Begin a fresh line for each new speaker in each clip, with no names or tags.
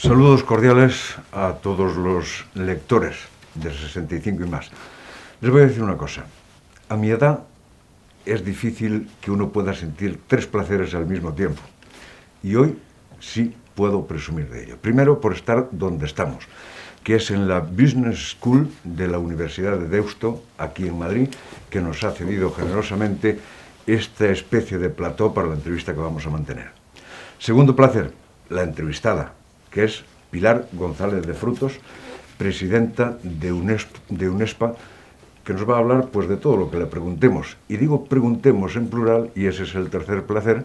Saludos cordiales a todos los lectores de 65 y más. Les voy a decir una cosa. A mi edad es difícil que uno pueda sentir tres placeres al mismo tiempo. Y hoy sí puedo presumir de ello. Primero, por estar donde estamos, que es en la Business School de la Universidad de Deusto, aquí en Madrid, que nos ha cedido generosamente esta especie de plató para la entrevista que vamos a mantener. Segundo placer, la entrevistada, que es Pilar González de Frutos, presidenta de UNESPA, que nos va a hablar pues de todo lo que le preguntemos. Y digo preguntemos en plural, y ese es el tercer placer,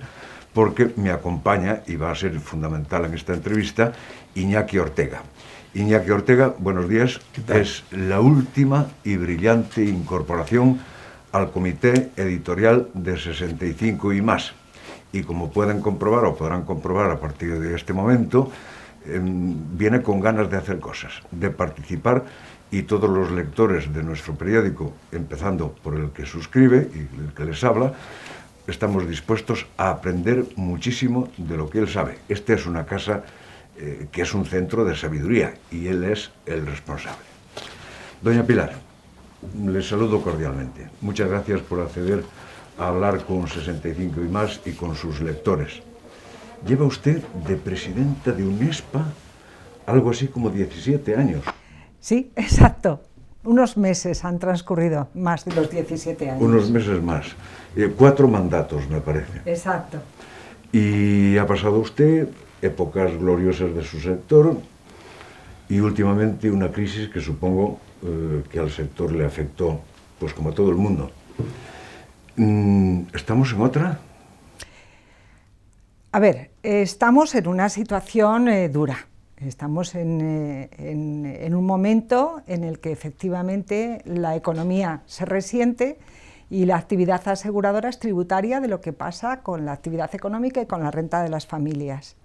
porque me acompaña, y va a ser fundamental en esta entrevista, Iñaki Ortega. Iñaki Ortega, buenos días, es la última y brillante incorporación al comité editorial de 65 y más. Y como pueden comprobar, o podrán comprobar a partir de este momento, viene con ganas de hacer cosas, de participar, y todos los lectores de nuestro periódico, empezando por el que suscribe y el que les habla, estamos dispuestos a aprender muchísimo de lo que él sabe. Esta es una casa que es un centro de sabiduría, y él es el responsable. Doña Pilar, les saludo cordialmente. Muchas gracias por acceder a hablar con 65 y más y con sus lectores. Lleva usted de presidenta de UNESPA algo así como 17 años.
Sí, exacto. Unos meses han transcurrido, más de los 17 años.
Unos meses más. 4 mandatos, me parece.
Exacto.
Y ha pasado usted épocas gloriosas de su sector y últimamente una crisis que supongo que al sector le afectó, pues como a todo el mundo. ¿Estamos en otra?
A ver, estamos en una situación dura. Estamos en un momento en el que efectivamente la economía se resiente y la actividad aseguradora es tributaria de lo que pasa con la actividad económica y con la renta de las familias.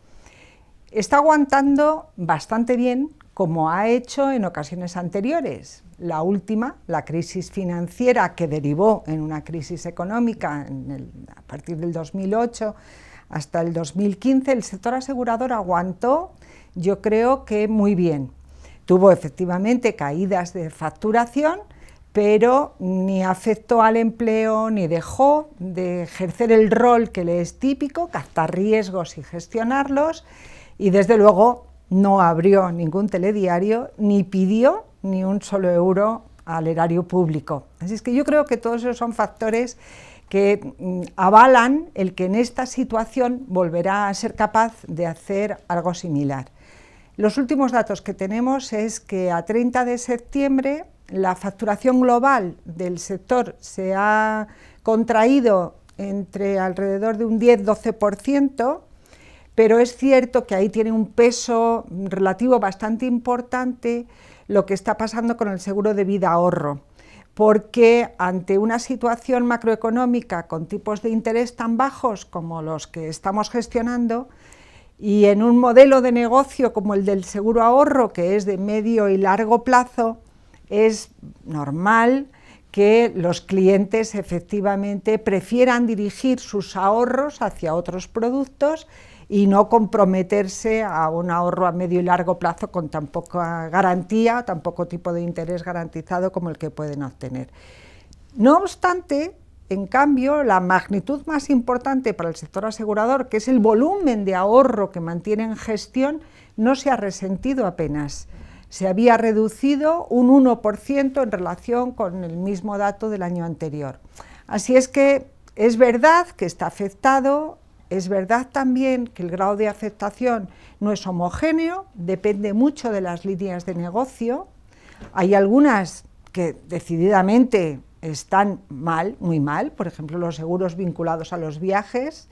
Está aguantando bastante bien, como ha hecho en ocasiones anteriores. La última, la crisis financiera que derivó en una crisis económica a partir del 2008 hasta el 2015, el sector asegurador aguantó, yo creo que muy bien. Tuvo efectivamente caídas de facturación, pero ni afectó al empleo, ni dejó de ejercer el rol que le es típico, captar riesgos y gestionarlos, y desde luego no abrió ningún telediario, ni pidió ni un solo euro al erario público. Así es que yo creo que todos esos son factores que avalan el que en esta situación volverá a ser capaz de hacer algo similar. Los últimos datos que tenemos es que a 30 de septiembre la facturación global del sector se ha contraído entre alrededor de un 10-12%, pero es cierto que ahí tiene un peso relativo bastante importante lo que está pasando con el seguro de vida ahorro, porque ante una situación macroeconómica con tipos de interés tan bajos como los que estamos gestionando, y en un modelo de negocio como el del seguro ahorro, que es de medio y largo plazo, es normal que los clientes efectivamente prefieran dirigir sus ahorros hacia otros productos y no comprometerse a un ahorro a medio y largo plazo con tan poca garantía, tan poco tipo de interés garantizado como el que pueden obtener. No obstante, en cambio, la magnitud más importante para el sector asegurador, que es el volumen de ahorro que mantiene en gestión, no se ha resentido apenas. Se había reducido un 1% en relación con el mismo dato del año anterior. Así es que es verdad que está afectado. Es verdad también que el grado de afectación no es homogéneo, depende mucho de las líneas de negocio. Hay algunas que decididamente están mal, muy mal, por ejemplo los seguros vinculados a los viajes,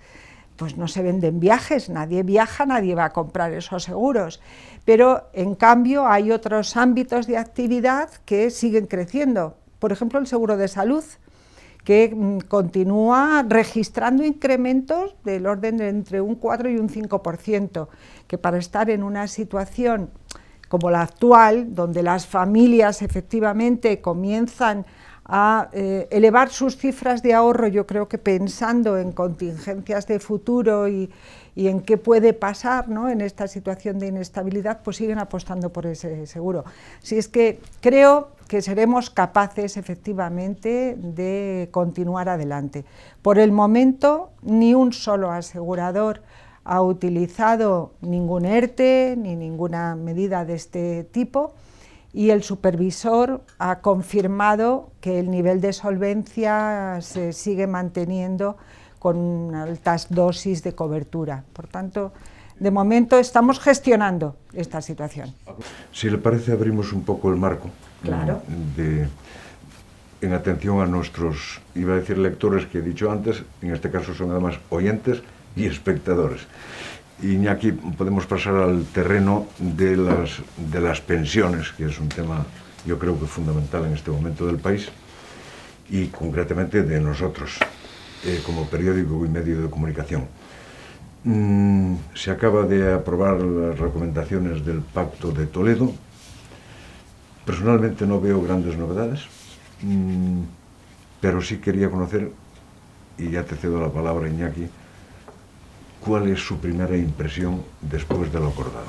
pues no se venden viajes, nadie viaja, nadie va a comprar esos seguros, pero en cambio hay otros ámbitos de actividad que siguen creciendo, por ejemplo el seguro de salud, que continúa registrando incrementos del orden de entre un 4 y un 5%, que para estar en una situación como la actual, donde las familias efectivamente comienzan a elevar sus cifras de ahorro, yo creo que pensando en contingencias de futuro y en qué puede pasar, ¿no?, en esta situación de inestabilidad, pues siguen apostando por ese seguro. Si es que creo que seremos capaces efectivamente de continuar adelante. Por el momento, ni un solo asegurador ha utilizado ningún ERTE ni ninguna medida de este tipo, y el supervisor ha confirmado que el nivel de solvencia se sigue manteniendo con altas dosis de cobertura. Por tanto, de momento estamos gestionando esta situación.
Si le parece, abrimos un poco el marco.
Claro.
En atención a nuestros, iba a decir lectores, que he dicho antes, en este caso son además oyentes y espectadores. Iñaki, podemos pasar al terreno de las pensiones, que es un tema, yo creo que fundamental en este momento del país, y concretamente de nosotros, como periódico y medio de comunicación. Se acaba de aprobar las recomendaciones del Pacto de Toledo. Personalmente no veo grandes novedades, pero sí quería conocer, y ya te cedo la palabra, Iñaki, ¿cuál es su primera impresión después de lo acordado?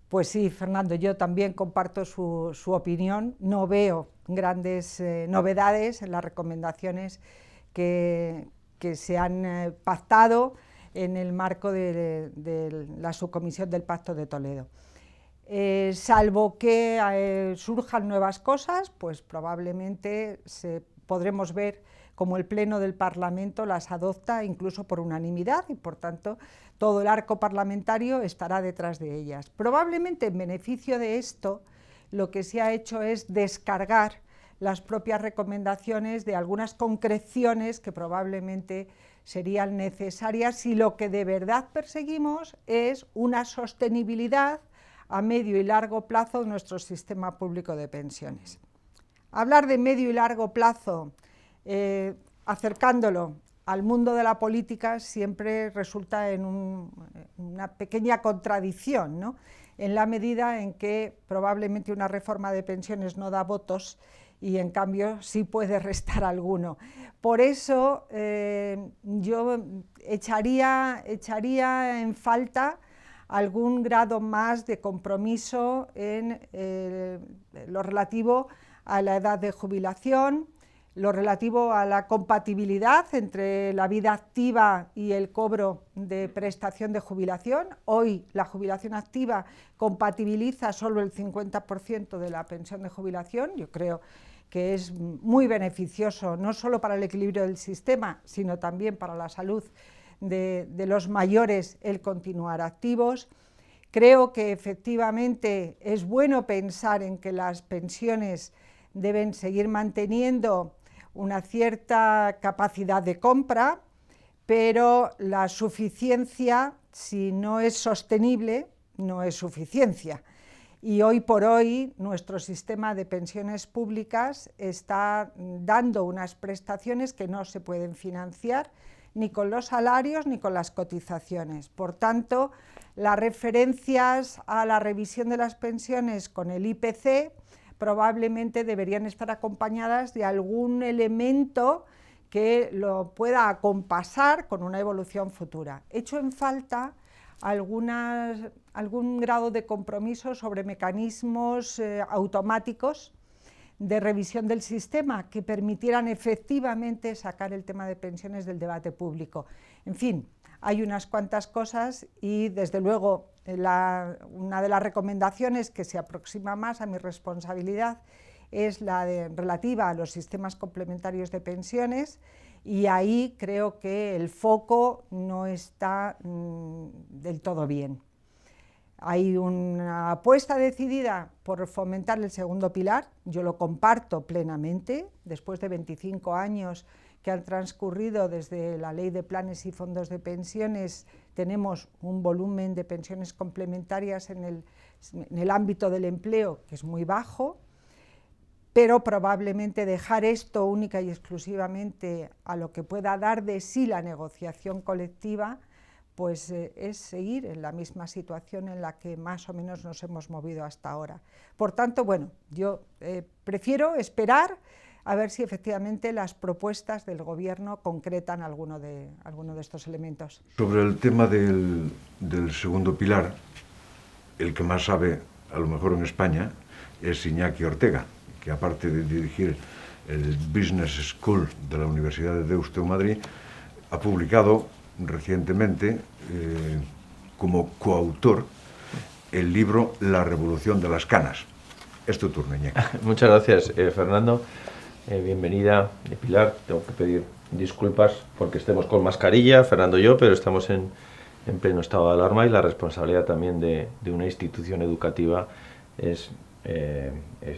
Pues sí, Fernando, yo también comparto su opinión. No veo grandes novedades en las recomendaciones que se han pactado en el marco de la subcomisión del Pacto de Toledo. Salvo que surjan nuevas cosas, pues probablemente podremos ver cómo el Pleno del Parlamento las adopta incluso por unanimidad y, por tanto, todo el arco parlamentario estará detrás de ellas. Probablemente en beneficio de esto, lo que se ha hecho es descargar las propias recomendaciones de algunas concreciones que probablemente serían necesarias si lo que de verdad perseguimos es una sostenibilidad a medio y largo plazo de nuestro sistema público de pensiones. Hablar de medio y largo plazo, acercándolo al mundo de la política, siempre resulta en una pequeña contradicción, ¿no?, en la medida en que probablemente una reforma de pensiones no da votos y en cambio sí puede restar alguno. Por eso yo echaría en falta algún grado más de compromiso en lo relativo a la edad de jubilación, lo relativo a la compatibilidad entre la vida activa y el cobro de prestación de jubilación. Hoy la jubilación activa compatibiliza solo el 50% de la pensión de jubilación. Yo creo que es muy beneficioso, no solo para el equilibrio del sistema, sino también para la salud de los mayores el continuar activos. Creo que efectivamente es bueno pensar en que las pensiones deben seguir manteniendo una cierta capacidad de compra, pero la suficiencia, si no es sostenible, no es suficiencia. Y hoy por hoy nuestro sistema de pensiones públicas está dando unas prestaciones que no se pueden financiar ni con los salarios ni con las cotizaciones. Por tanto, las referencias a la revisión de las pensiones con el IPC probablemente deberían estar acompañadas de algún elemento que lo pueda acompasar con una evolución futura. Echo en falta algún grado de compromiso sobre mecanismos automáticos de revisión del sistema que permitieran efectivamente sacar el tema de pensiones del debate público. En fin, hay unas cuantas cosas y desde luego una de las recomendaciones que se aproxima más a mi responsabilidad es la relativa a los sistemas complementarios de pensiones, y ahí creo que el foco no está del todo bien. Hay una apuesta decidida por fomentar el segundo pilar, yo lo comparto plenamente, después de 25 años que han transcurrido desde la Ley de Planes y Fondos de Pensiones, tenemos un volumen de pensiones complementarias en el ámbito del empleo que es muy bajo, pero probablemente dejar esto única y exclusivamente a lo que pueda dar de sí la negociación colectiva, pues es seguir en la misma situación en la que más o menos nos hemos movido hasta ahora. Por tanto, bueno, yo prefiero esperar a ver si efectivamente las propuestas del Gobierno concretan alguno de estos elementos.
Sobre el tema del segundo pilar, el que más sabe, a lo mejor en España, es Iñaki Ortega, que aparte de dirigir el Business School de la Universidad de Deusto en Madrid, ha publicado recientemente, como coautor, el libro La revolución de las canas. Es tu turno, Iñaki.
Muchas gracias, Fernando. Bienvenida, Pilar. Tengo que pedir disculpas porque estemos con mascarilla, Fernando y yo, pero estamos en pleno estado de alarma y la responsabilidad también de una institución educativa es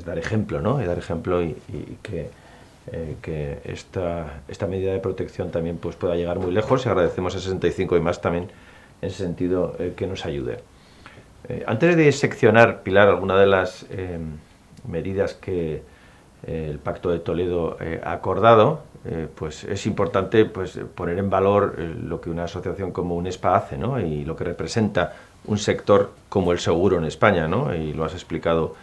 dar ejemplo, ¿no? Y dar ejemplo y que esta medida de protección también pues, pueda llegar muy lejos, y agradecemos a 65 y más también en ese sentido que nos ayude. Antes de seccionar, Pilar, alguna de las medidas que el Pacto de Toledo ha acordado, pues es importante pues, poner en valor lo que una asociación como UNESPA hace, ¿no? Y lo que representa un sector como el seguro en España, ¿no? Y lo has explicado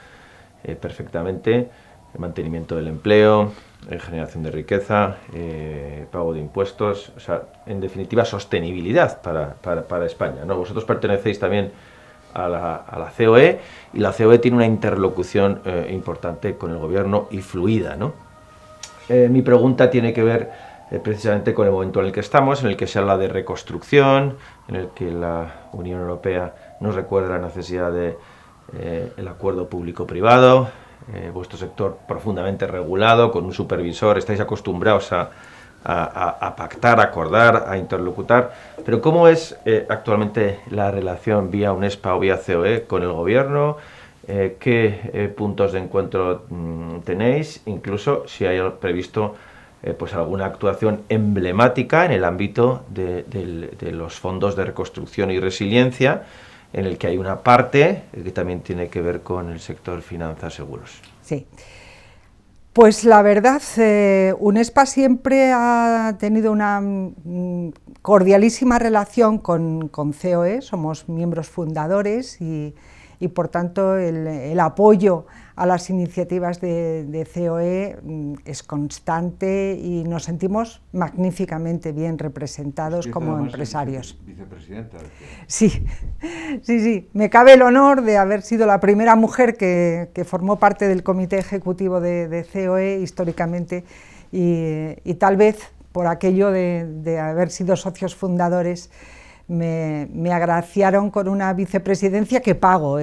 perfectamente: el mantenimiento del empleo, generación de riqueza, pago de impuestos, o sea, en definitiva, sostenibilidad para España, ¿no? Vosotros pertenecéis también a la COE, y la COE tiene una interlocución importante con el Gobierno y fluida, ¿no? Mi pregunta tiene que ver precisamente con el momento en el que estamos, en el que se habla de reconstrucción, en el que la Unión Europea nos recuerda la necesidad del acuerdo público-privado, vuestro sector profundamente regulado, con un supervisor, estáis acostumbrados a pactar, a acordar, a interlocutar, pero ¿cómo es actualmente la relación vía UNESPA o vía COE con el Gobierno? ¿Qué puntos de encuentro tenéis? Incluso si hay previsto pues alguna actuación emblemática en el ámbito de los fondos de reconstrucción y resiliencia, en el que hay una parte que también tiene que ver con el sector finanzas seguros.
Sí. Pues la verdad, UNESPA siempre ha tenido una cordialísima relación con COE, somos miembros fundadores y por tanto el apoyo a las iniciativas de COE es constante y nos sentimos magníficamente bien representados como empresarios.
Vicepresidenta.
Sí, me cabe el honor de haber sido la primera mujer que formó parte del comité ejecutivo de COE históricamente, y tal vez por aquello de haber sido socios fundadores me agraciaron con una vicepresidencia que pago,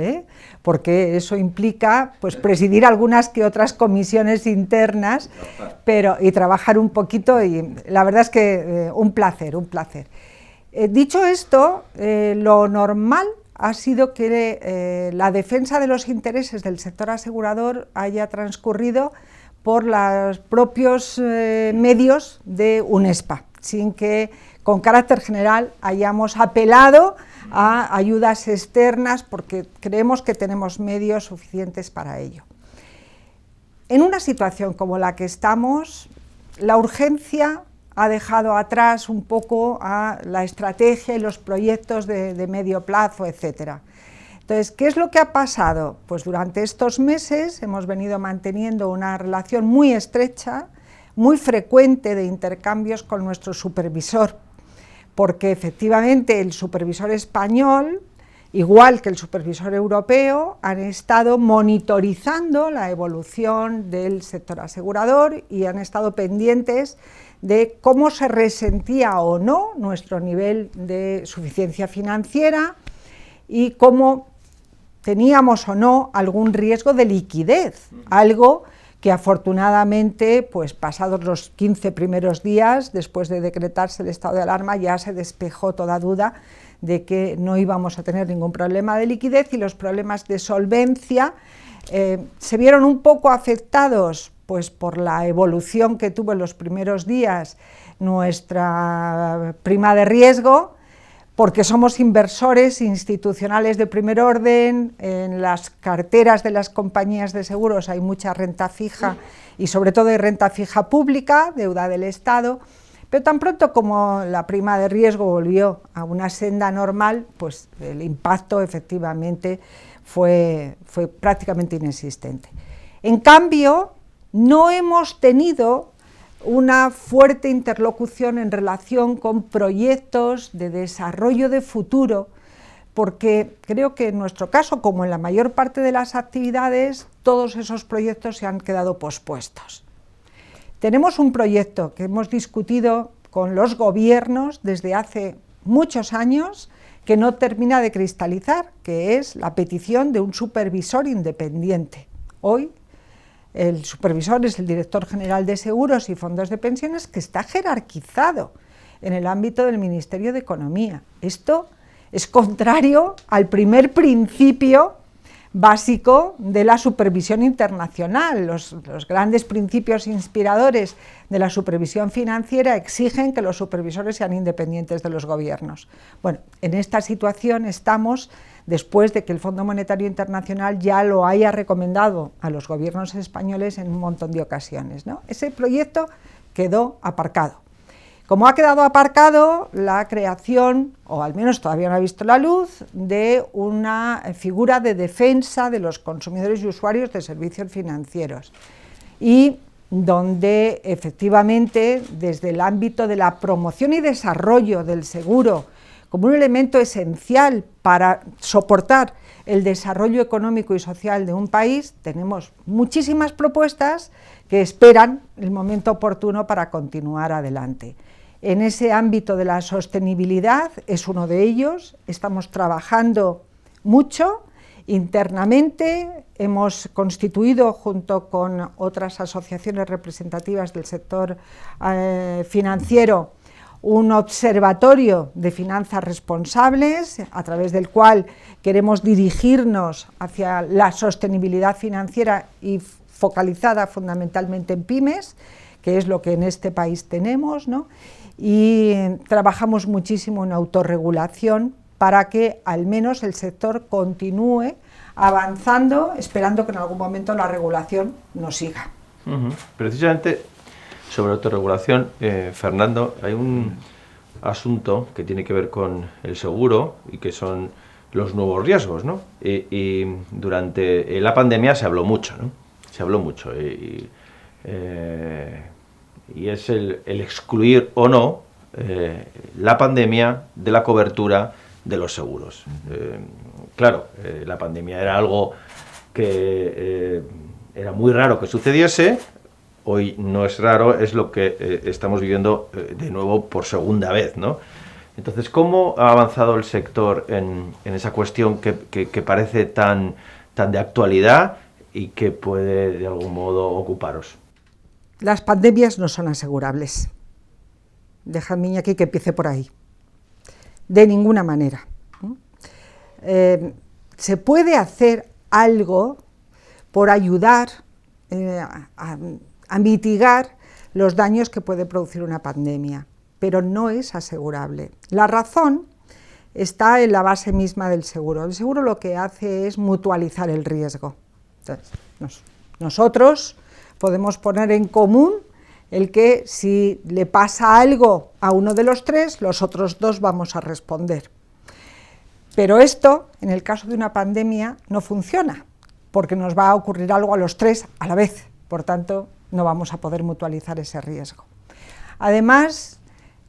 porque eso implica pues, presidir algunas que otras comisiones internas, y trabajar un poquito, y la verdad es que un placer. Dicho esto, lo normal ha sido que la defensa de los intereses del sector asegurador haya transcurrido por los propios medios de UNESPA, sin que con carácter general hayamos apelado a ayudas externas, porque creemos que tenemos medios suficientes para ello. En una situación como la que estamos, la urgencia ha dejado atrás un poco a la estrategia y los proyectos de medio plazo, etc. Entonces, ¿qué es lo que ha pasado? Pues durante estos meses hemos venido manteniendo una relación muy estrecha, muy frecuente de intercambios con nuestro supervisor, porque efectivamente el supervisor español, igual que el supervisor europeo, han estado monitorizando la evolución del sector asegurador y han estado pendientes de cómo se resentía o no nuestro nivel de suficiencia financiera y cómo teníamos o no algún riesgo de liquidez, algo que afortunadamente, pues pasados los 15 primeros días, después de decretarse el estado de alarma, ya se despejó toda duda de que no íbamos a tener ningún problema de liquidez, y los problemas de solvencia se vieron un poco afectados pues, por la evolución que tuvo en los primeros días nuestra prima de riesgo, porque somos inversores institucionales de primer orden, en las carteras de las compañías de seguros hay mucha renta fija y sobre todo hay renta fija pública, deuda del Estado, pero tan pronto como la prima de riesgo volvió a una senda normal, pues el impacto efectivamente fue prácticamente inexistente. En cambio, no hemos tenido una fuerte interlocución en relación con proyectos de desarrollo de futuro, porque creo que en nuestro caso, como en la mayor parte de las actividades, todos esos proyectos se han quedado pospuestos. Tenemos un proyecto que hemos discutido con los gobiernos desde hace muchos años, que no termina de cristalizar, que es la petición de un supervisor independiente. Hoy el supervisor es el director general de Seguros y Fondos de Pensiones, que está jerarquizado en el ámbito del Ministerio de Economía. Esto es contrario al primer principio básico de la supervisión internacional. Los grandes principios inspiradores de la supervisión financiera exigen que los supervisores sean independientes de los gobiernos. Bueno, en esta situación estamos después de que el Fondo Monetario Internacional ya lo haya recomendado a los gobiernos españoles en un montón de ocasiones, ¿no? Ese proyecto quedó aparcado. Como ha quedado aparcado la creación, o al menos todavía no ha visto la luz, de una figura de defensa de los consumidores y usuarios de servicios financieros, y donde efectivamente desde el ámbito de la promoción y desarrollo del seguro como un elemento esencial para soportar el desarrollo económico y social de un país, tenemos muchísimas propuestas que esperan el momento oportuno para continuar adelante. En ese ámbito de la sostenibilidad es uno de ellos, estamos trabajando mucho internamente, hemos constituido junto con otras asociaciones representativas del sector financiero un observatorio de finanzas responsables, a través del cual queremos dirigirnos hacia la sostenibilidad financiera y focalizada fundamentalmente en pymes, que es lo que en este país tenemos, ¿no? Y trabajamos muchísimo en autorregulación para que al menos el sector continúe avanzando, esperando que en algún momento la regulación nos siga.
Precisamente sobre autorregulación, Fernando, hay un asunto que tiene que ver con el seguro y que son los nuevos riesgos, ¿no? Y durante la pandemia se habló mucho, ¿no? Se habló mucho y es el excluir o no la pandemia de la cobertura de los seguros. Claro, la pandemia era algo que era muy raro que sucediese. Hoy no es raro, es lo que estamos viviendo de nuevo por segunda vez, ¿no? Entonces, ¿cómo ha avanzado el sector en esa cuestión que parece tan de actualidad y que puede de algún modo ocuparos?
Las pandemias no son asegurables. Dejadme aquí que empiece por ahí. De ninguna manera. Se puede hacer algo por ayudar a mitigar los daños que puede producir una pandemia, pero no es asegurable. La razón está en la base misma del seguro. El seguro lo que hace es mutualizar el riesgo. Entonces, nosotros podemos poner en común el que si le pasa algo a uno de los tres, los otros dos vamos a responder. Pero esto, en el caso de una pandemia, no funciona, porque nos va a ocurrir algo a los tres a la vez. Por tanto, no vamos a poder mutualizar ese riesgo. Además,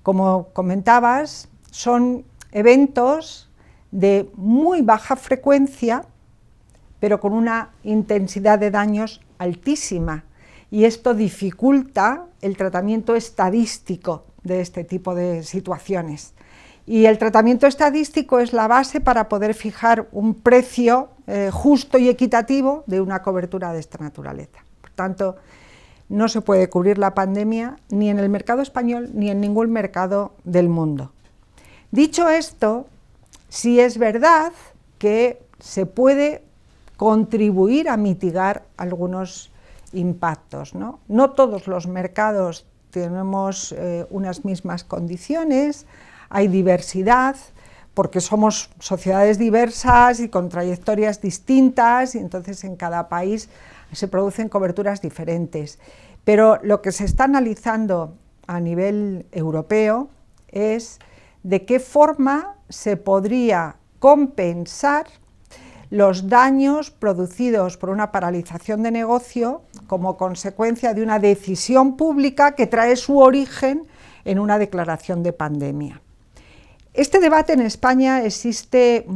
como comentabas, son eventos de muy baja frecuencia, pero con una intensidad de daños altísima, y esto dificulta el tratamiento estadístico de este tipo de situaciones. Y el tratamiento estadístico es la base para poder fijar un precio justo y equitativo de una cobertura de esta naturaleza. Por tanto, no se puede cubrir la pandemia ni en el mercado español ni en ningún mercado del mundo. Dicho esto, sí es verdad que se puede contribuir a mitigar algunos impactos, ¿no? No todos los mercados tenemos unas mismas condiciones, hay diversidad, porque somos sociedades diversas y con trayectorias distintas, y entonces en cada país se producen coberturas diferentes. Pero lo que se está analizando a nivel europeo es de qué forma se podría compensar los daños producidos por una paralización de negocio como consecuencia de una decisión pública que trae su origen en una declaración de pandemia. Este debate en España es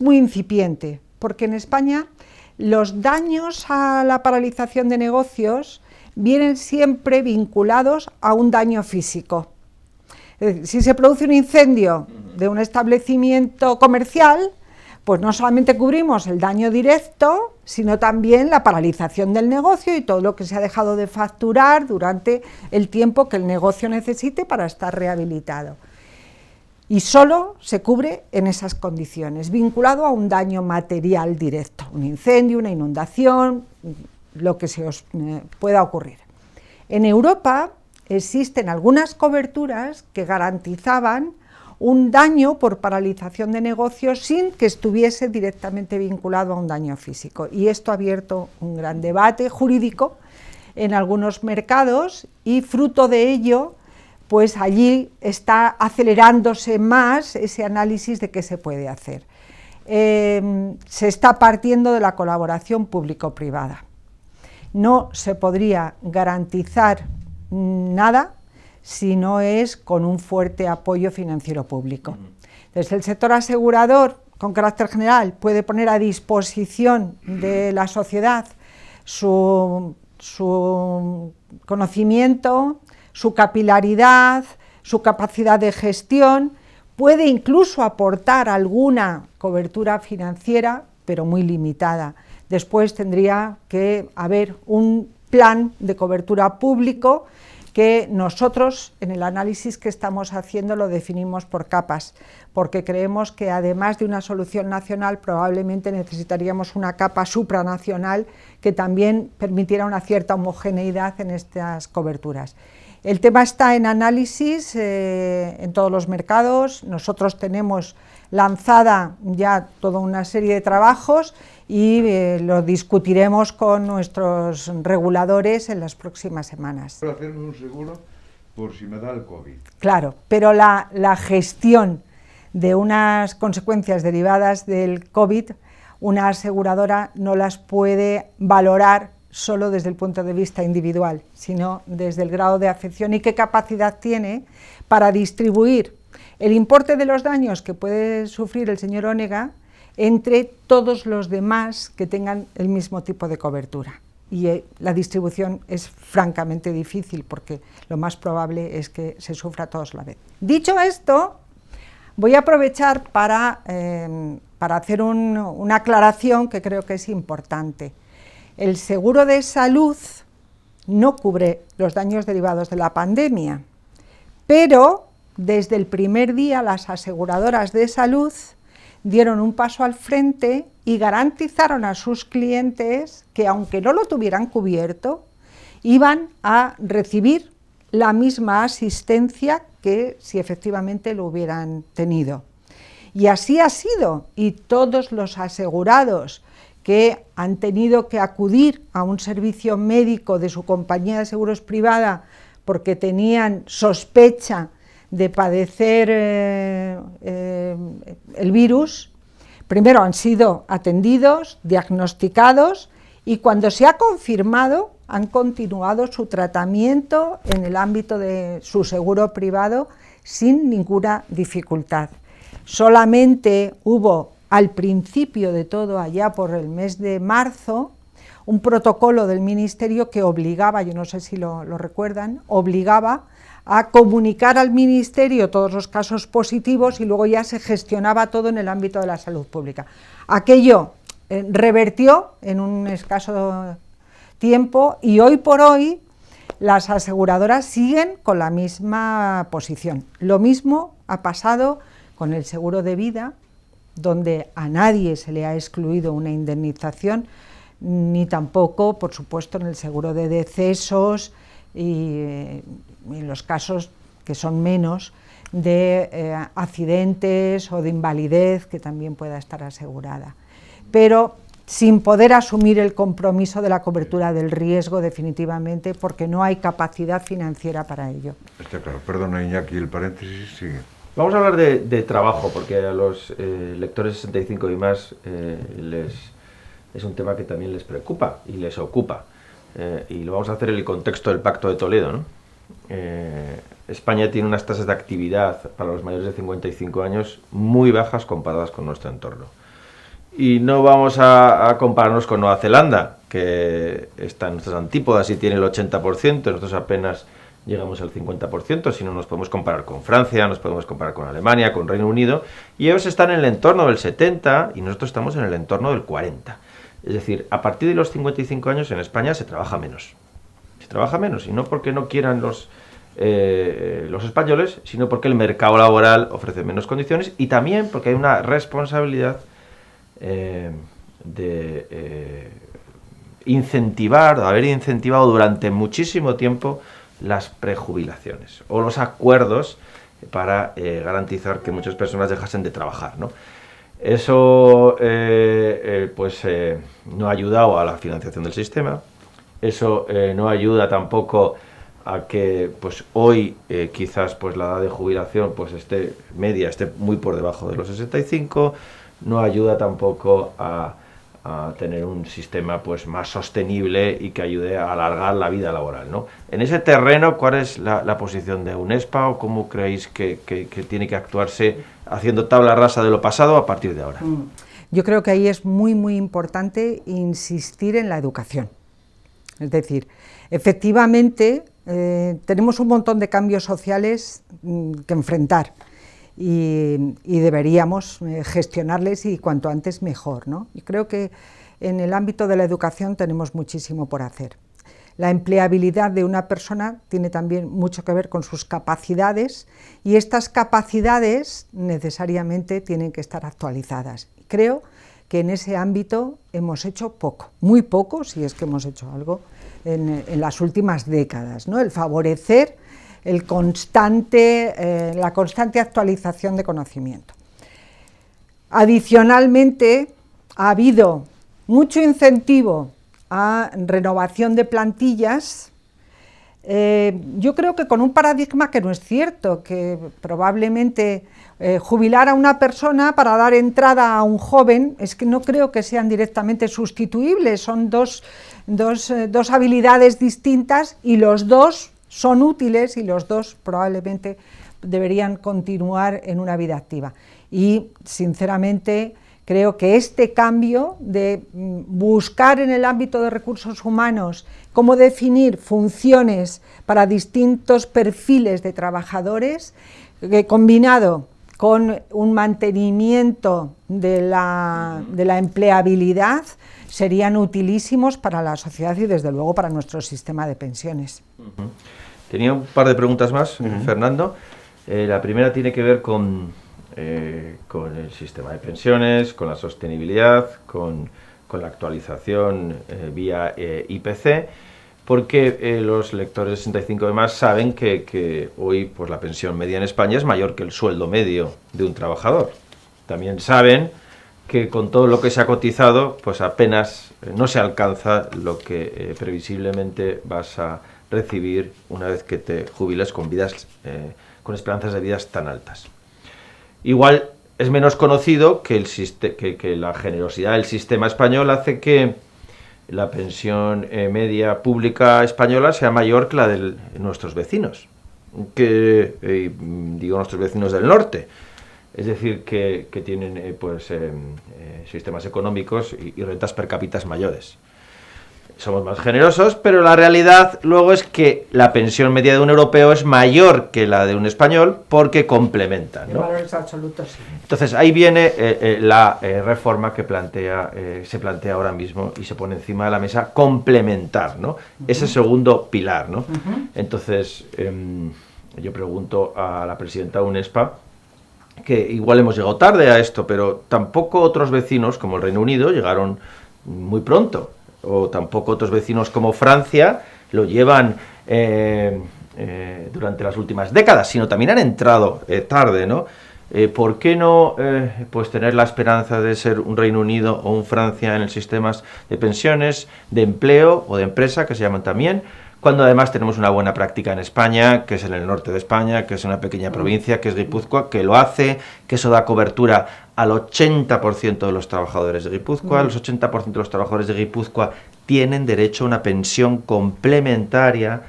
muy incipiente, porque en España los daños a la paralización de negocios vienen siempre vinculados a un daño físico. Es decir, si se produce un incendio de un establecimiento comercial, pues no solamente cubrimos el daño directo, sino también la paralización del negocio y todo lo que se ha dejado de facturar durante el tiempo que el negocio necesite para estar rehabilitado. Y solo se cubre en esas condiciones, vinculado a un daño material directo, un incendio, una inundación, lo que se os pueda ocurrir. En Europa existen algunas coberturas que garantizaban un daño por paralización de negocios sin que estuviese directamente vinculado a un daño físico. Y esto ha abierto un gran debate jurídico en algunos mercados y fruto de ello, pues allí está acelerándose más ese análisis de qué se puede hacer. Se está partiendo de la colaboración público-privada. No se podría garantizar nada si no es con un fuerte apoyo financiero público. Entonces, el sector asegurador, con carácter general, puede poner a disposición de la sociedad su conocimiento, su capilaridad, su capacidad de gestión, puede incluso aportar alguna cobertura financiera, pero muy limitada. Después tendría que haber un plan de cobertura público que nosotros, en el análisis que estamos haciendo, lo definimos por capas, porque creemos que además de una solución nacional, probablemente necesitaríamos una capa supranacional que también permitiera una cierta homogeneidad en estas coberturas. El tema está en análisis en todos los mercados. Nosotros tenemos lanzada ya toda una serie de trabajos y lo discutiremos con nuestros reguladores en las próximas semanas.
Para hacerme un seguro por si me da el COVID.
Claro, pero la gestión de unas consecuencias derivadas del COVID, una aseguradora no las puede valorar solo desde el punto de vista individual, sino desde el grado de afección y qué capacidad tiene para distribuir el importe de los daños que puede sufrir el señor Onega entre todos los demás que tengan el mismo tipo de cobertura. Y la distribución es francamente difícil porque lo más probable es que se sufra todos a la vez. Dicho esto, voy a aprovechar para hacer una aclaración que creo que es importante. El seguro de salud no cubre los daños derivados de la pandemia, pero desde el primer día las aseguradoras de salud dieron un paso al frente y garantizaron a sus clientes que, aunque no lo tuvieran cubierto, iban a recibir la misma asistencia que si efectivamente lo hubieran tenido. Y así ha sido, y todos los asegurados que han tenido que acudir a un servicio médico de su compañía de seguros privada porque tenían sospecha de padecer el virus, primero han sido atendidos, diagnosticados y cuando se ha confirmado han continuado su tratamiento en el ámbito de su seguro privado sin ninguna dificultad. Solamente hubo al principio de todo, allá por el mes de marzo, un protocolo del Ministerio que obligaba, yo no sé si lo recuerdan, obligaba a comunicar al Ministerio todos los casos positivos y luego ya se gestionaba todo en el ámbito de la salud pública. Aquello revertió en un escaso tiempo y hoy por hoy las aseguradoras siguen con la misma posición. Lo mismo ha pasado con el seguro de vida, donde a nadie se le ha excluido una indemnización, ni tampoco, por supuesto, en el seguro de decesos y en los casos que son menos de accidentes o de invalidez que también pueda estar asegurada. Pero sin poder asumir el compromiso de la cobertura del riesgo definitivamente porque no hay capacidad financiera para ello.
Está claro. Perdona, Iñaki, el paréntesis sigue.
Vamos a hablar de trabajo, porque a los lectores 65 y más es un tema que también les preocupa y les ocupa. Y lo vamos a hacer en el contexto del Pacto de Toledo, ¿no? España tiene unas tasas de actividad para los mayores de 55 años muy bajas comparadas con nuestro entorno. Y no vamos a compararnos con Nueva Zelanda, que está en nuestras antípodas y tiene el 80%, nosotros apenas llegamos al 50%, sino nos podemos comparar con Francia, nos podemos comparar con Alemania, con Reino Unido, y ellos están en el entorno del 70% y nosotros estamos en el entorno del 40%. Es decir, a partir de los 55 años en España se trabaja menos. Se trabaja menos, y no porque no quieran los españoles, sino porque el mercado laboral ofrece menos condiciones y también porque hay una responsabilidad de incentivar, de haber incentivado durante muchísimo tiempo las prejubilaciones o los acuerdos para garantizar que muchas personas dejasen de trabajar, ¿no? Eso no ha ayudado a la financiación del sistema, eso no ayuda tampoco a que pues hoy quizás pues la edad de jubilación pues esté muy por debajo de los 65, no ayuda tampoco a tener un sistema pues más sostenible y que ayude a alargar la vida laboral, ¿no? En ese terreno, ¿cuál es la posición de UNESPA o cómo creéis que tiene que actuarse haciendo tabla rasa de lo pasado a partir de ahora?
Yo creo que ahí es muy importante insistir en la educación. Es decir, efectivamente tenemos un montón de cambios sociales que enfrentar y deberíamos gestionarles y cuanto antes mejor, ¿no? Y creo que en el ámbito de la educación tenemos muchísimo por hacer. La empleabilidad de una persona tiene también mucho que ver con sus capacidades y estas capacidades necesariamente tienen que estar actualizadas. Creo que en ese ámbito hemos hecho poco, muy poco, si es que hemos hecho algo en las últimas décadas, ¿no? El favorecer la constante actualización de conocimiento. Adicionalmente, ha habido mucho incentivo a renovación de plantillas, yo creo que con un paradigma que no es cierto, que probablemente jubilar a una persona para dar entrada a un joven, es que no creo que sean directamente sustituibles, son dos habilidades distintas y los dos son útiles y los dos probablemente deberían continuar en una vida activa. Y sinceramente creo que este cambio de buscar en el ámbito de recursos humanos cómo definir funciones para distintos perfiles de trabajadores, combinado con un mantenimiento de la empleabilidad, serían utilísimos para la sociedad y desde luego para nuestro sistema de pensiones.
Tenía un par de preguntas más, Fernando. La primera tiene que ver con el sistema de pensiones, con la sostenibilidad, con la actualización vía IPC, porque los lectores 65 y más saben que hoy pues, la pensión media en España es mayor que el sueldo medio de un trabajador. También saben que con todo lo que se ha cotizado, pues apenas no se alcanza lo que previsiblemente vas a recibir una vez que te jubiles con esperanzas de vidas tan altas. Igual es menos conocido que la generosidad del sistema español hace que la pensión media pública española sea mayor que la de nuestros vecinos, digo nuestros vecinos del norte, es decir, que tienen sistemas económicos y rentas per cápita mayores. Somos más generosos, pero la realidad luego es que la pensión media de un europeo es mayor que la de un español porque complementan, ¿no?
En valores absolutos, sí.
Entonces ahí viene la reforma que se plantea ahora mismo y se pone encima de la mesa, complementar, ¿no? Ese segundo pilar, ¿no? Entonces yo pregunto a la presidenta de UNESPA, que igual hemos llegado tarde a esto, pero tampoco otros vecinos como el Reino Unido llegaron muy pronto, o tampoco otros vecinos como Francia lo llevan durante las últimas décadas, sino también han entrado tarde, ¿no? ¿Por qué no pues tener la esperanza de ser un Reino Unido o un Francia en el sistemas de pensiones, de empleo o de empresa, que se llaman también, cuando además tenemos una buena práctica en España, que es en el norte de España, que es una pequeña provincia, que es Guipúzcoa, que lo hace, que eso da cobertura al 80% de los trabajadores de Guipúzcoa. Los 80% de los trabajadores de Guipúzcoa tienen derecho a una pensión complementaria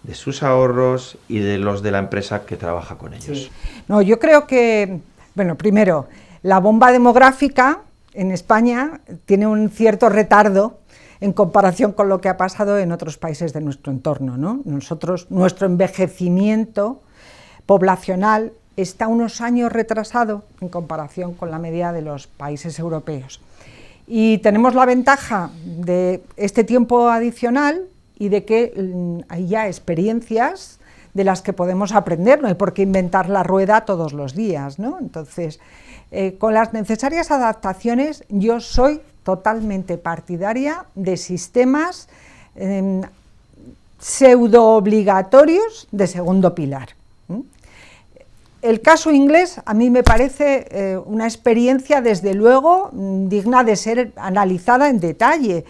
de sus ahorros y de los de la empresa que trabaja con ellos.
Sí. No, yo creo que, bueno, primero, la bomba demográfica en España tiene un cierto retardo en comparación con lo que ha pasado en otros países de nuestro entorno, ¿no? Nuestro envejecimiento poblacional está unos años retrasado en comparación con la media de los países europeos. Y tenemos la ventaja de este tiempo adicional y de que hay ya experiencias de las que podemos aprender, no hay por qué inventar la rueda todos los días, ¿no? Entonces, con las necesarias adaptaciones, yo soy totalmente partidaria de sistemas pseudo-obligatorios de segundo pilar. El caso inglés a mí me parece una experiencia, desde luego, digna de ser analizada en detalle,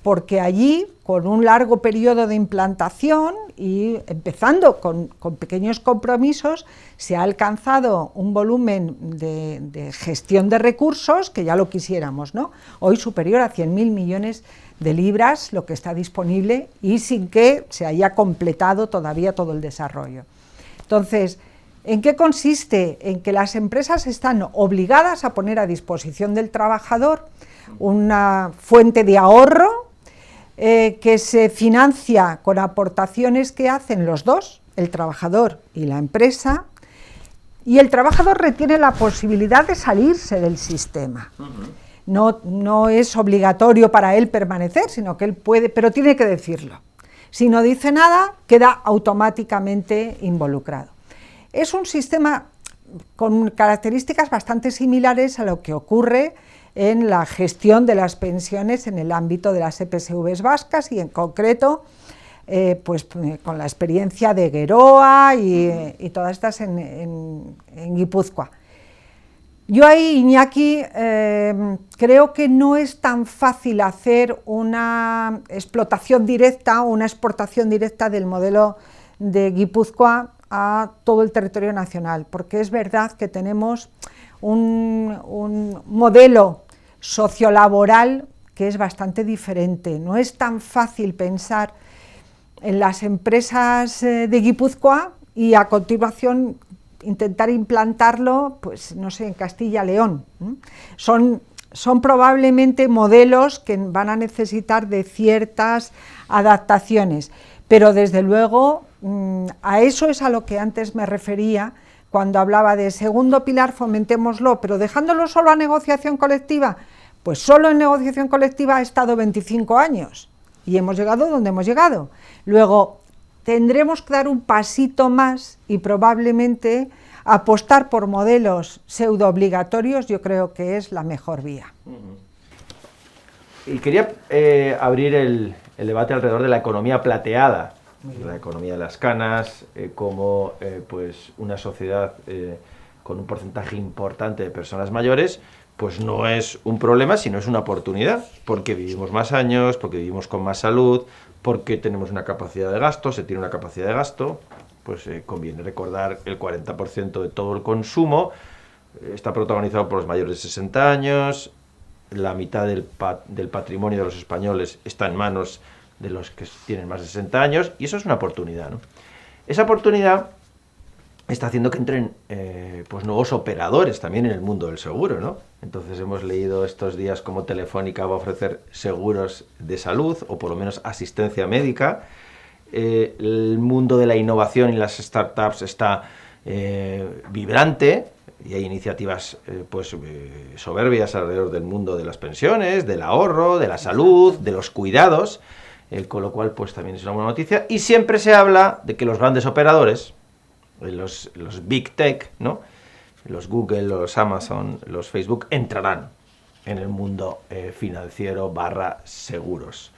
porque allí, con un largo periodo de implantación y empezando con pequeños compromisos, se ha alcanzado un volumen de gestión de recursos que ya lo quisiéramos, ¿no? Hoy superior a 100.000 millones de libras, lo que está disponible, y sin que se haya completado todavía todo el desarrollo. Entonces, ¿en qué consiste? En que las empresas están obligadas a poner a disposición del trabajador una fuente de ahorro que se financia con aportaciones que hacen los dos, el trabajador y la empresa, y el trabajador retiene la posibilidad de salirse del sistema. No es obligatorio para él permanecer, sino que él puede, pero tiene que decirlo. Si no dice nada, queda automáticamente involucrado. Es un sistema con características bastante similares a lo que ocurre en la gestión de las pensiones en el ámbito de las EPSVs vascas y en concreto con la experiencia de Geroa y todas estas en Guipúzcoa. Yo ahí, Iñaki, creo que no es tan fácil hacer una explotación directa o una exportación directa del modelo de Guipúzcoa a todo el territorio nacional, porque es verdad que tenemos un modelo sociolaboral que es bastante diferente. No es tan fácil pensar en las empresas de Guipúzcoa y a continuación intentar implantarlo, pues no sé, en Castilla y León. Son probablemente modelos que van a necesitar de ciertas adaptaciones, pero desde luego a eso es a lo que antes me refería cuando hablaba de segundo pilar, fomentémoslo, pero dejándolo solo a negociación colectiva. Pues solo en negociación colectiva ha estado 25 años y hemos llegado donde hemos llegado. Luego tendremos que dar un pasito más y probablemente apostar por modelos pseudo obligatorios, yo creo que es la mejor vía.
Y quería abrir el debate alrededor de la economía plateada, la economía de las canas, como pues una sociedad con un porcentaje importante de personas mayores, pues no es un problema, sino es una oportunidad, porque vivimos más años, porque vivimos con más salud, porque tenemos una capacidad de gasto, se tiene una capacidad de gasto, pues conviene recordar el 40% de todo el consumo está protagonizado por los mayores de 60 años, la mitad del patrimonio de los españoles está en manos de los que tienen más de 60 años, y eso es una oportunidad, ¿no? Esa oportunidad está haciendo que entren pues nuevos operadores también en el mundo del seguro, ¿no? Entonces hemos leído estos días cómo Telefónica va a ofrecer seguros de salud, o por lo menos asistencia médica. El mundo de la innovación y las startups está vibrante, y hay iniciativas soberbias alrededor del mundo de las pensiones, del ahorro, de la salud, de los cuidados, con lo cual pues también es una buena noticia. Y siempre se habla de que los grandes operadores, los Big Tech, ¿no?, los Google, los Amazon, los Facebook, entrarán en el mundo financiero / seguros.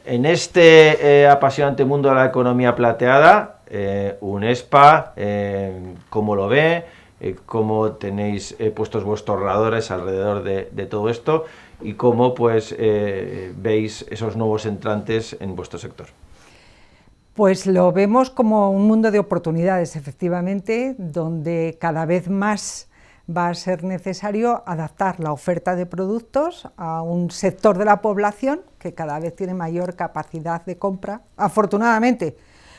En este apasionante mundo de la economía plateada, UNESPA, ¿cómo lo ve? ¿Cómo tenéis puestos vuestros radars alrededor de todo esto? Y cómo pues veis esos nuevos entrantes en vuestro sector.
Pues lo vemos como un mundo de oportunidades, efectivamente, donde cada vez más va a ser necesario adaptar la oferta de productos a un sector de la población que cada vez tiene mayor capacidad de compra, afortunadamente,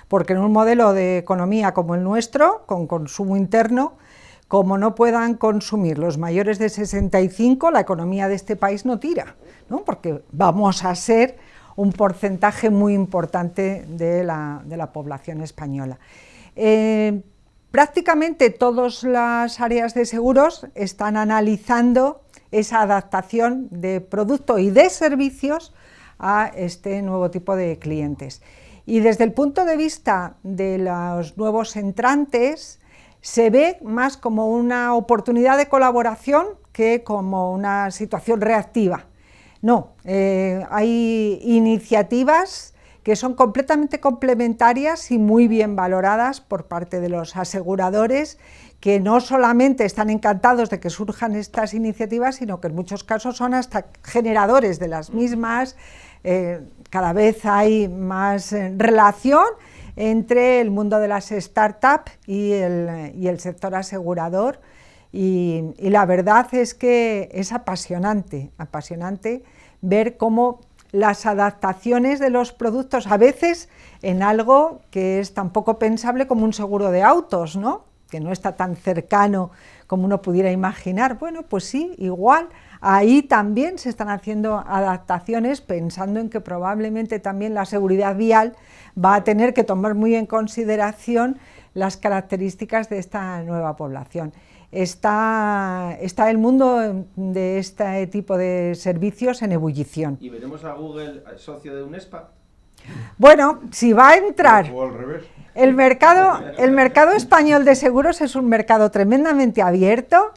porque en un modelo de economía como el nuestro, con consumo interno, como no puedan consumir los mayores de 65, la economía de este país no tira, ¿no? Porque vamos a ser un porcentaje muy importante de la población española. Prácticamente todas las áreas de seguros están analizando esa adaptación de producto y de servicios a este nuevo tipo de clientes. Y desde el punto de vista de los nuevos entrantes, se ve más como una oportunidad de colaboración que como una situación reactiva. No, hay iniciativas que son completamente complementarias y muy bien valoradas por parte de los aseguradores, que no solamente están encantados de que surjan estas iniciativas, sino que en muchos casos son hasta generadores de las mismas. Cada vez hay más relación entre el mundo de las startups y el sector asegurador, y la verdad es que es apasionante ver cómo las adaptaciones de los productos, a veces en algo que es tan poco pensable como un seguro de autos, ¿no? Que no está tan cercano como uno pudiera imaginar. Bueno, pues sí, igual, ahí también se están haciendo adaptaciones pensando en que probablemente también la seguridad vial va a tener que tomar muy en consideración las características de esta nueva población. Está el mundo de este tipo de servicios en ebullición.
¿Y veremos a Google socio de Unespa?
Bueno, si va a entrar...
O al revés.
El mercado español de seguros es un mercado tremendamente abierto,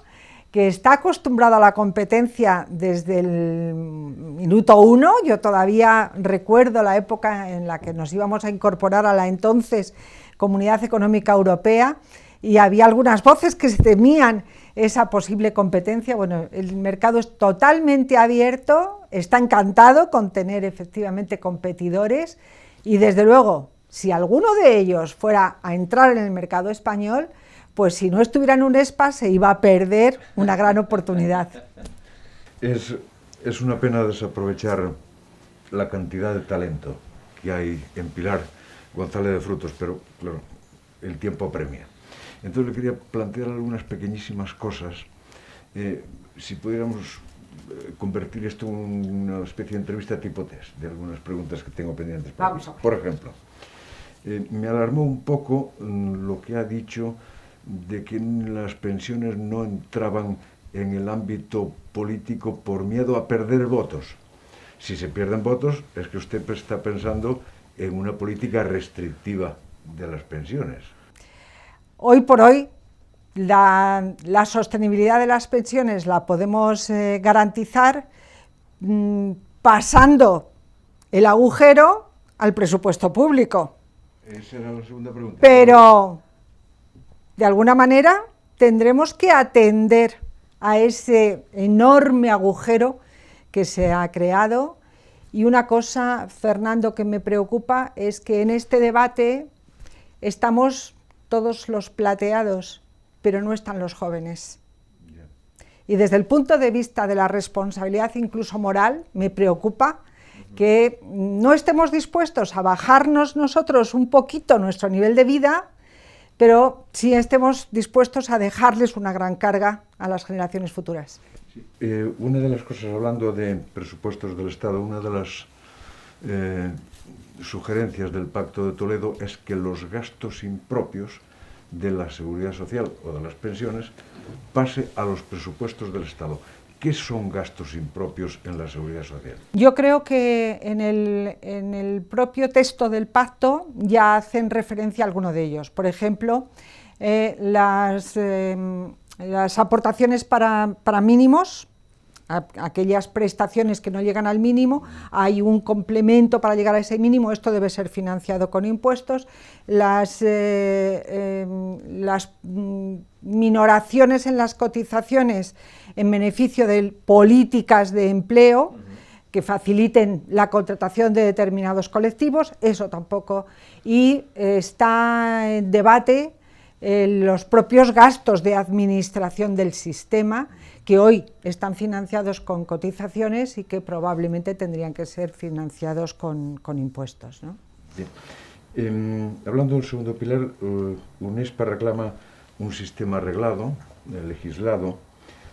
que está acostumbrado a la competencia desde el minuto uno. Yo todavía recuerdo la época en la que nos íbamos a incorporar a la entonces Comunidad Económica Europea, y había algunas voces que se temían esa posible competencia. Bueno, el mercado es totalmente abierto, está encantado con tener efectivamente competidores, y desde luego, si alguno de ellos fuera a entrar en el mercado español, pues si no estuviera en Unespa se iba a perder una gran oportunidad.
Es una pena desaprovechar la cantidad de talento que hay en Pilar González de Frutos, pero claro, el tiempo apremia. Entonces le quería plantear algunas pequeñísimas cosas. Si pudiéramos convertir esto en una especie de entrevista tipo test, de algunas preguntas que tengo pendientes. Por ejemplo, me alarmó un poco lo que ha dicho de que las pensiones no entraban en el ámbito político por miedo a perder votos. Si se pierden votos, es que usted está pensando en una política restrictiva de las pensiones.
Hoy por hoy, la sostenibilidad de las pensiones la podemos garantizar pasando el agujero al presupuesto público.
Esa era la segunda pregunta.
Pero, de alguna manera, tendremos que atender a ese enorme agujero que se ha creado. Y una cosa, Fernando, que me preocupa es que en este debate estamos todos los plateados, pero no están los jóvenes. Y desde el punto de vista de la responsabilidad, incluso moral, me preocupa que no estemos dispuestos a bajarnos nosotros un poquito nuestro nivel de vida, pero sí estemos dispuestos a dejarles una gran carga a las generaciones futuras.
Sí. Una de las cosas, hablando de presupuestos del Estado, una de las sugerencias del Pacto de Toledo es que los gastos impropios de la seguridad social o de las pensiones pase a los presupuestos del Estado. ¿Qué son gastos impropios en la seguridad social?
Yo creo que en el propio texto del pacto ya hacen referencia a alguno de ellos. Por ejemplo, las aportaciones para mínimos, aquellas prestaciones que no llegan al mínimo, hay un complemento para llegar a ese mínimo, esto debe ser financiado con impuestos. Las minoraciones en las cotizaciones en beneficio de políticas de empleo, que faciliten la contratación de determinados colectivos, eso tampoco, y está en debate los propios gastos de administración del sistema, que hoy están financiados con cotizaciones y que probablemente tendrían que ser financiados con impuestos, ¿no?
Bien. Hablando del segundo pilar, UNESPA reclama un sistema arreglado, legislado,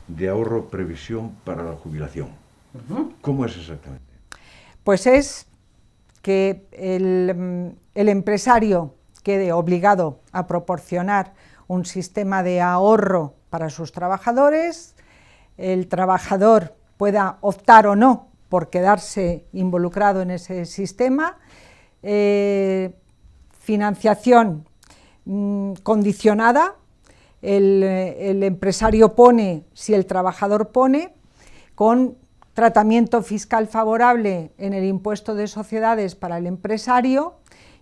de ahorro previsión para la jubilación. ¿Cómo es exactamente?
Pues es que el empresario quede obligado a proporcionar un sistema de ahorro para sus trabajadores, el trabajador pueda optar o no por quedarse involucrado en ese sistema, financiación condicionada, el empresario pone si el trabajador pone, con tratamiento fiscal favorable en el impuesto de sociedades para el empresario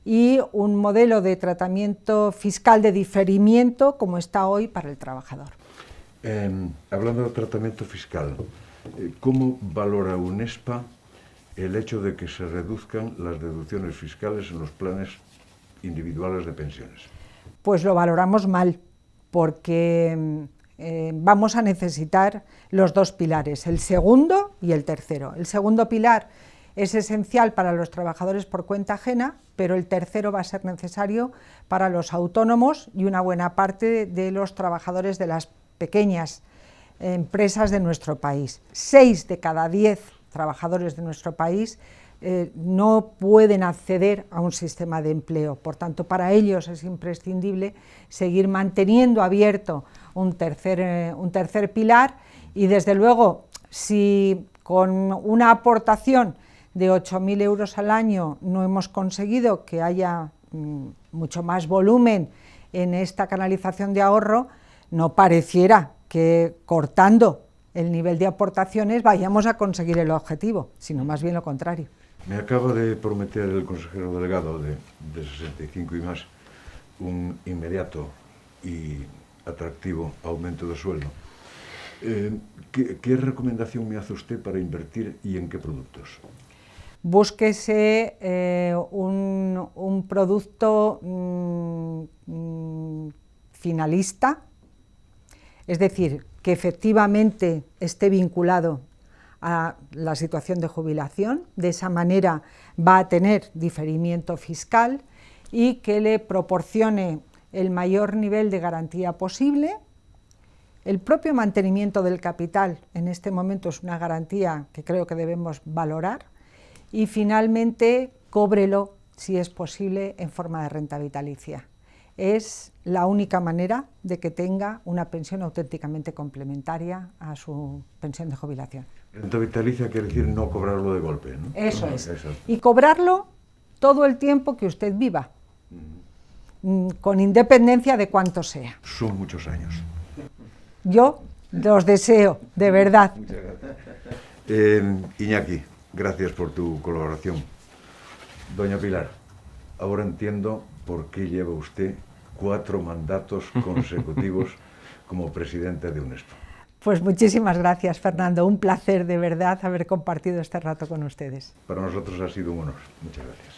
y un modelo de tratamiento fiscal de diferimiento como está hoy para el trabajador.
Hablando de tratamiento fiscal, ¿cómo valora UNESPA el hecho de que se reduzcan las deducciones fiscales en los planes individuales de pensiones?
Pues lo valoramos mal, porque vamos a necesitar los dos pilares, el segundo y el tercero. El segundo pilar es esencial para los trabajadores por cuenta ajena, pero el tercero va a ser necesario para los autónomos y una buena parte de los trabajadores de las pequeñas empresas de nuestro país. 6 de cada 10 trabajadores de nuestro país no pueden acceder a un sistema de empleo. Por tanto, para ellos es imprescindible seguir manteniendo abierto un tercer pilar y, desde luego, si con una aportación de 8.000 euros al año no hemos conseguido que haya mucho más volumen en esta canalización de ahorro, no pareciera que cortando el nivel de aportaciones vayamos a conseguir el objetivo, sino más bien lo contrario.
Me acaba de prometer el consejero delegado de 65 y más un inmediato y atractivo aumento de sueldo. ¿Qué recomendación me hace usted para invertir y en qué productos?
Búsquese un producto finalista, es decir, que efectivamente esté vinculado a la situación de jubilación, de esa manera va a tener diferimiento fiscal y que le proporcione el mayor nivel de garantía posible. El propio mantenimiento del capital en este momento es una garantía que creo que debemos valorar y finalmente cóbrelo, si es posible, en forma de renta vitalicia. Es la única manera de que tenga una pensión auténticamente complementaria a su pensión de jubilación.
Renta vitalicia quiere decir no cobrarlo de golpe, ¿no?
Eso es.
Exacto.
Y cobrarlo todo el tiempo que usted viva, con independencia de cuánto sea.
Son muchos años.
Yo los deseo, de verdad.
Muchas gracias. Iñaki, gracias por tu colaboración. Doña Pilar, ahora entiendo por qué lleva usted 4 mandatos consecutivos como presidente de UNESPA.
Pues muchísimas gracias, Fernando. Un placer, de verdad, haber compartido este rato con ustedes.
Para nosotros ha sido un honor. Muchas gracias.